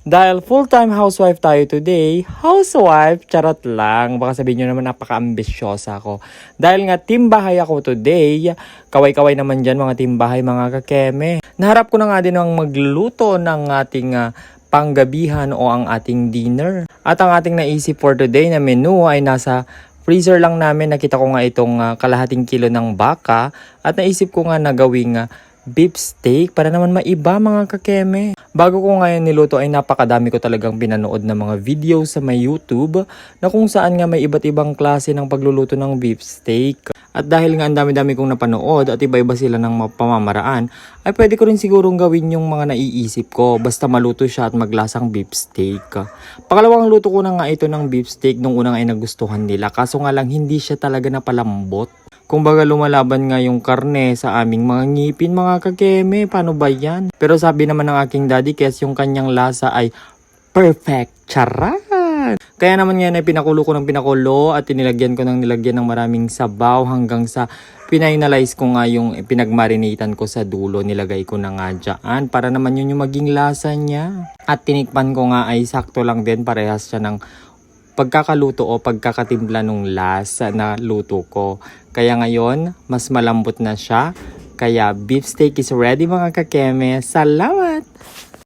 Dahil full-time housewife tayo today, housewife, charot lang. Baka sabihin nyo naman napaka-ambisyosa ako. Dahil nga team bahay ako today, kaway-kaway naman dyan mga team bahay mga kakeme. Naharap ko na nga din ang magluto ng ating panggabihan o ang ating dinner. At ang ating naisip for today na menu ay nasa freezer lang namin. Nakita ko nga itong kalahating kilo ng baka at naisip ko nga na gawing beef steak para naman maiba mga kakeme. Bago ko ngayon niluto ay napakadami ko talagang pinanood na mga video sa may YouTube na kung saan nga may iba't ibang klase ng pagluluto ng beef steak. At dahil nga ang dami-dami kong napanood at iba-iba sila ng pamamaraan, ay pwede ko rin sigurong gawin yung mga naiisip ko basta maluto siya at maglasang beef steak. Pangalawang luto ko na nga ito ng beef steak nung unang ay nagustuhan nila kaso nga lang hindi siya talaga napalambot. Kumbaga lumalaban nga yung karne sa aming mga ngipin mga kakeme, paano ba yan? Pero sabi naman ng aking daddy kes yung kanyang lasa ay perfect, charan! Kaya naman ngayon ay pinakulo ko ng pinakulo at nilagyan ko ng maraming sabaw hanggang sa pinalize ko nga yung pinagmarinatan ko sa dulo, nilagay ko na nga dyan para naman yun yung maging lasa niya. At tinikpan ko nga ay sakto lang din, parehas siya ng pagkakaluto o pagkakatimpla nung lasa na luto ko. Kaya ngayon, mas malambot na siya. Kaya beef steak is ready mga kakeme. Salamat!